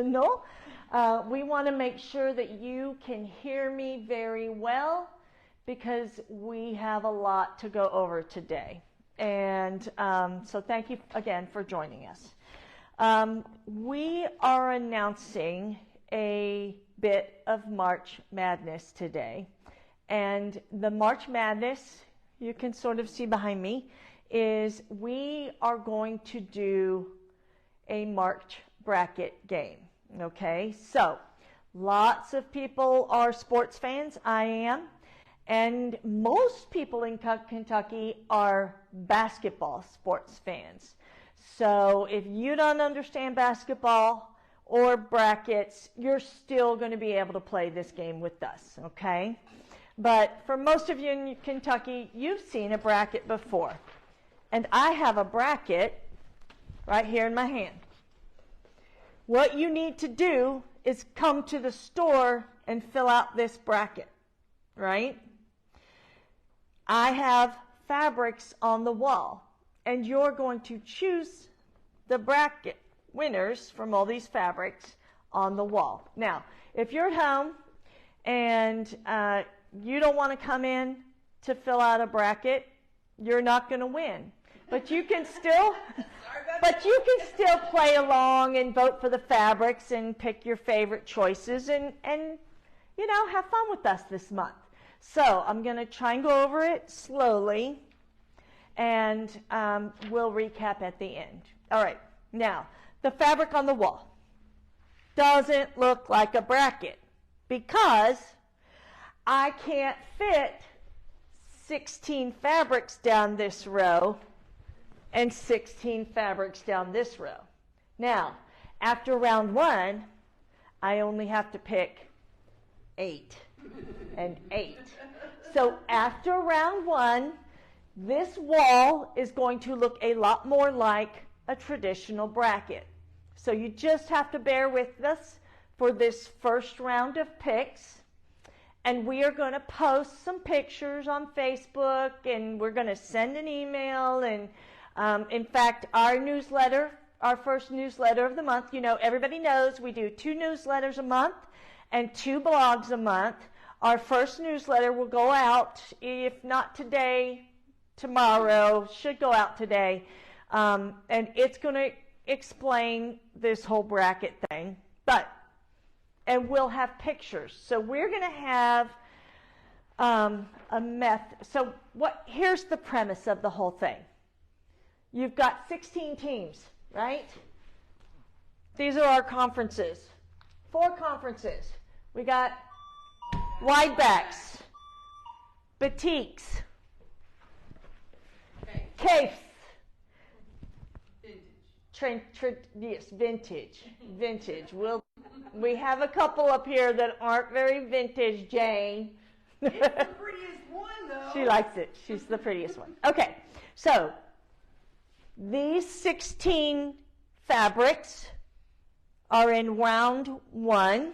No, we want to make sure that you can hear me very well because we have a lot to go over today. And so thank you again for joining us. We are announcing a bit of March Madness today. And the March Madness, you can sort of see behind me, is we are going to do a March bracket game. Okay, so lots of people are sports fans. I am. And most people in Kentucky are basketball sports fans. So if you don't understand basketball or brackets, you're still going to be able to play this game with us, okay? But for most of you in Kentucky, you've seen a bracket before. And I have a bracket right here in my hand. What you need to do is come to the store and fill out this bracket, right? I have fabrics on the wall, and you're going to choose the bracket winners from all these fabrics on the wall. Now, if you're at home and you don't want to come in to fill out a bracket, you're not going to win. But you can still play along and vote for the fabrics and pick your favorite choices and you know, have fun with us this month. So I'm going to try and go over it slowly, and we'll recap at the end. All right, now, the fabric on the wall doesn't look like a bracket because I can't fit 16 fabrics down this row and 16 fabrics down this row. Now, after round 1, I only have to pick 8 and 8. So after round 1, this wall is going to look a lot more like a traditional bracket. So you just have to bear with us for this first round of picks. And we are going to post some pictures on Facebook, and we're going to send an email. And in fact, our newsletter, our first newsletter of the month, you know, everybody knows we do 2 newsletters a month and 2 blogs a month. Our first newsletter will go out, if not today, tomorrow, should go out today. And it's going to explain this whole bracket thing. And we'll have pictures. So we're going to have a method. So here's the premise of the whole thing. You've got 16 teams, right? These are our conferences. 4 conferences. We got widebacks, batiks, capes, vintage. We have a couple up here that aren't very vintage, Jane. It's the prettiest one, though. She likes it. She's the prettiest one. Okay, so these 16 fabrics are in round 1,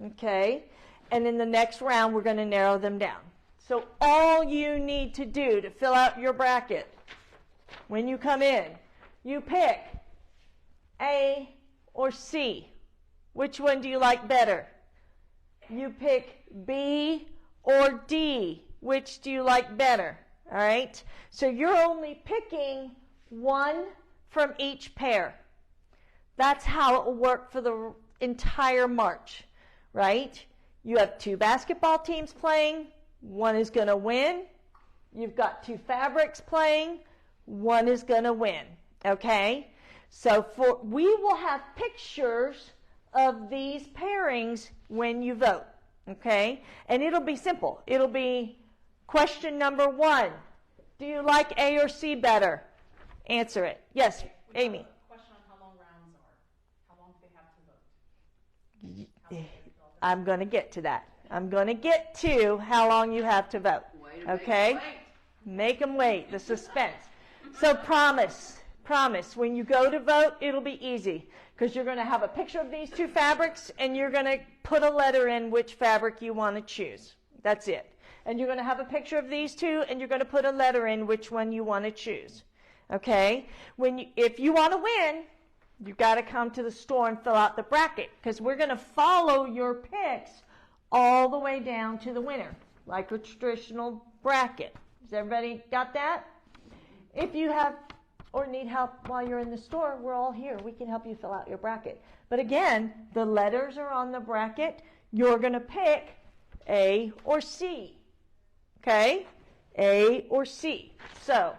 okay? And in the next round, we're going to narrow them down. So all you need to do to fill out your bracket, when you come in, you pick A or C. Which one do you like better? You pick B or D. Which do you like better? All right? So you're only picking 1 from each pair. That's how it will work for the entire March, right? You have 2 basketball teams playing. 1 is going to win. You've got 2 fabrics playing. 1 is going to win, okay? So we will have pictures of these pairings when you vote, okay? And it'll be simple. It'll be question number 1. Do you like A or C better? Answer it. Yes, Amy. Question on how long rounds are. How long do they have to vote? I'm going to get to that. I'm going to get to how long you have to vote, okay? Make them wait, the suspense. So promise, when you go to vote, it'll be easy because you're going to have a picture of these 2 fabrics and you're going to put a letter in which fabric you want to choose. That's it. And you're going to have a picture of these 2 and you're going to put a letter in which one you want to choose. Okay? If you want to win, You got to come to the store and fill out the bracket, because we're going to follow your picks all the way down to the winner, like a traditional bracket. Has everybody got that? If you have or need help while you're in the store, we're all here. We can help you fill out your bracket. But again, the letters are on the bracket. You're going to pick A or C. Okay? A or C. So,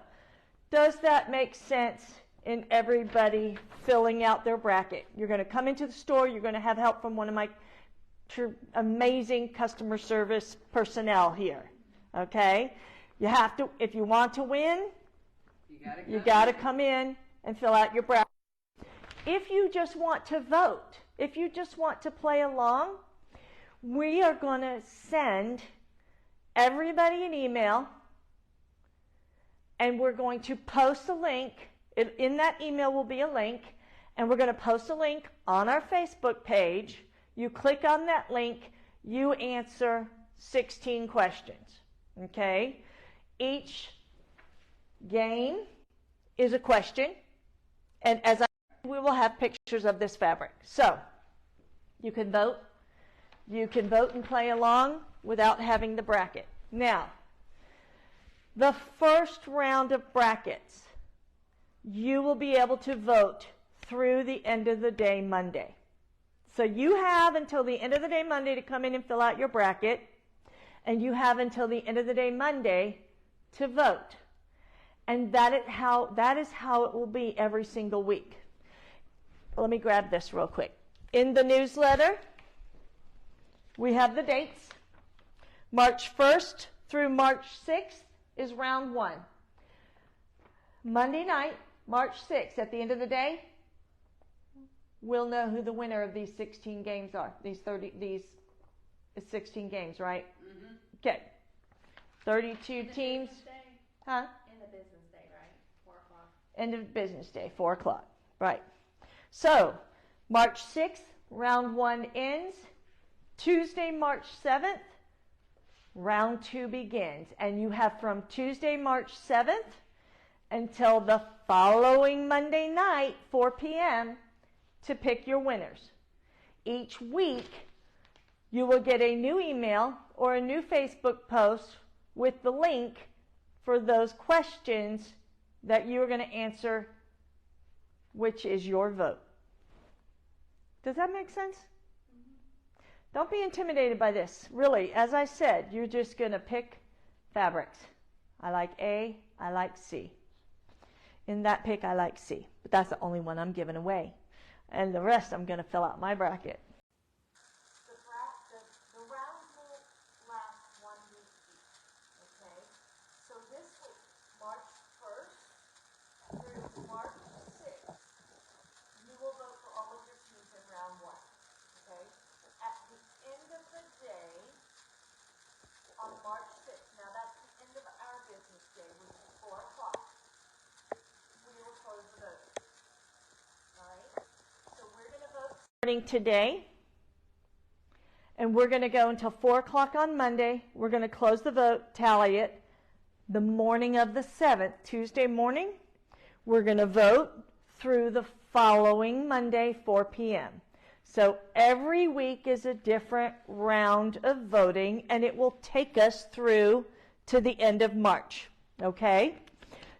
does that make sense in everybody filling out their bracket? You're going to come into the store. You're going to have help from one of my amazing customer service personnel here. Okay? You have to, if you want to win, you got to come in and fill out your bracket. If you just want to vote, if you just want to play along, we are going to send everybody an email, and we're going to post a link. In that email will be a link, and we're going to post a link on our Facebook page. You click on that link, you answer 16 questions. Okay? Each game is a question, and as we will have pictures of this fabric. So, you can vote. You can vote and play along without having the bracket. Now, the first round of brackets, you will be able to vote through the end of the day Monday. So you have until the end of the day Monday to come in and fill out your bracket, and you have until the end of the day Monday to vote. And that is how it will be every single week. Let me grab this real quick. In the newsletter, we have the dates. March 1st through March 6th is round 1. Monday night, March 6th, at the end of the day, we'll know who the winner of these 16 games are. These 16 games, right? Mm-hmm. Okay. 32 teams. Huh? End of business day, right? 4 o'clock. End of business day, 4 o'clock. Right. So, March 6th, round 1 ends. Tuesday, March 7th, round 2 begins. And you have from Tuesday, March 7th until the following Monday night, 4 p.m., to pick your winners. Each week, you will get a new email or a new Facebook post with the link for those questions that you're going to answer, which is your vote. Does that make sense? Don't be intimidated by this. Really, as I said, you're just going to pick fabrics. I like A, I like C. In that pick, I like C. But that's the only one I'm giving away. And the rest, I'm going to fill out my bracket. The rounds will last 1 week each. Okay? So this week, March 1st through March 6th, you will vote for all of your teams in round 1. Okay? At the end of the day, on March 6th, now that's the end of our business day, which is 4 o'clock, we will close the vote. Alright? So we're going to vote Starting today, and we're going to go until 4 o'clock on Monday. We're going to close the vote, tally it. The morning of the 7th, Tuesday morning, we're going to vote through the following Monday, 4 p.m. So every week is a different round of voting, and it will take us through to the end of March. Okay?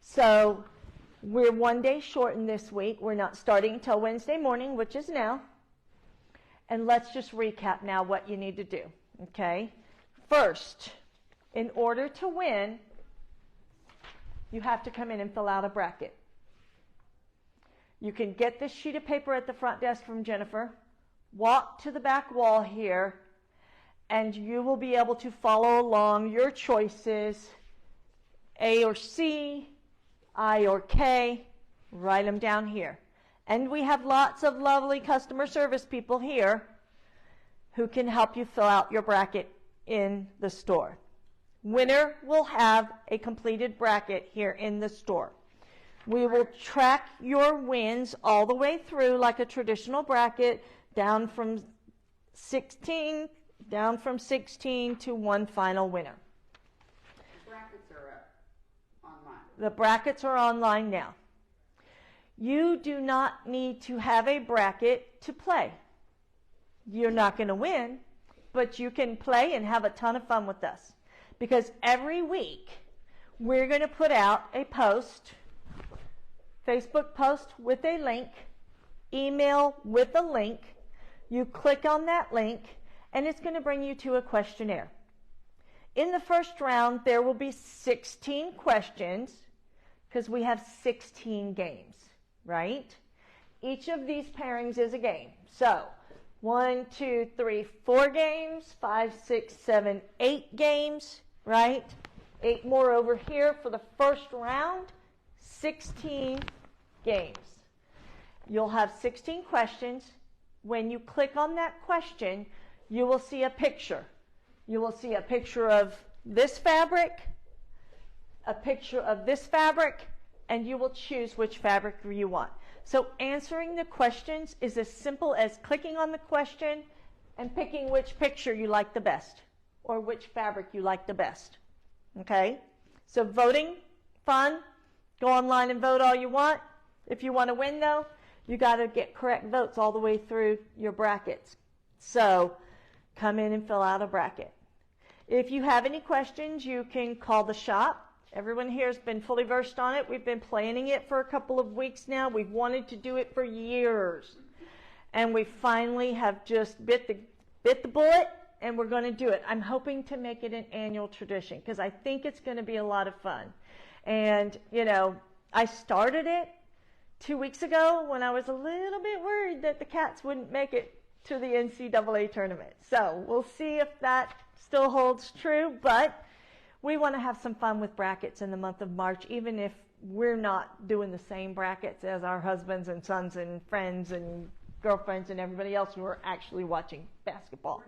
So we're 1 day shortened this week. We're not starting until Wednesday morning, which is now. And let's just recap now what you need to do. Okay? First, in order to win, you have to come in and fill out a bracket. You can get this sheet of paper at the front desk from Jennifer. Walk to the back wall here, and you will be able to follow along your choices, A or C, I or K. Write them down here. And we have lots of lovely customer service people here who can help you fill out your bracket in the store. Winner will have a completed bracket here in the store. We will track your wins all the way through like a traditional bracket, down from 16 to one final winner. The brackets are up online. The brackets are online now. You do not need to have a bracket to play. You're not going to win, but you can play and have a ton of fun with us. Because every week, we're going to put out a post, Facebook post with a link, email with a link. You click on that link, and it's going to bring you to a questionnaire. In the first round, there will be 16 questions, because we have 16 games, right? Each of these pairings is a game. So, 1, 2, 3, 4 games, 5, 6, 7, 8 games, right? 8 more over here for the first round, 16 games. You'll have 16 questions. When you click on that question, you will see a picture. You will see a picture of this fabric, a picture of this fabric, and you will choose which fabric you want. So answering the questions is as simple as clicking on the question and picking which picture you like the best or which fabric you like the best. Okay? So voting, fun. Go online and vote all you want. If you want to win, though, you got to get correct votes all the way through your brackets. So come in and fill out a bracket. If you have any questions, you can call the shop. Everyone here has been fully versed on it. We've been planning it for a couple of weeks now. We've wanted to do it for years. And we finally have just bit the bullet, and we're going to do it. I'm hoping to make it an annual tradition because I think it's going to be a lot of fun. And, you know, I started it 2 weeks ago when I was a little bit worried that the Cats wouldn't make it to the NCAA tournament. So we'll see if that still holds true, but we want to have some fun with brackets in the month of March, even if we're not doing the same brackets as our husbands and sons and friends and girlfriends and everybody else who are actually watching basketball.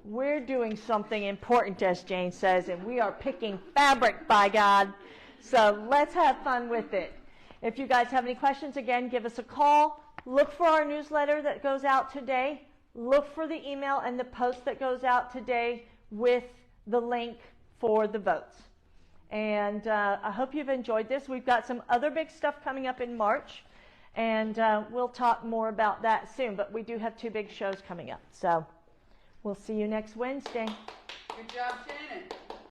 We're doing something important, as Jane says, and we are picking fabric, by God. So let's have fun with it. If you guys have any questions, again, give us a call. Look for our newsletter that goes out today. Look for the email and the post that goes out today with the link for the votes. And I hope you've enjoyed this. We've got some other big stuff coming up in March, and we'll talk more about that soon. But we do have 2 big shows coming up. So we'll see you next Wednesday. Good job, Shannon.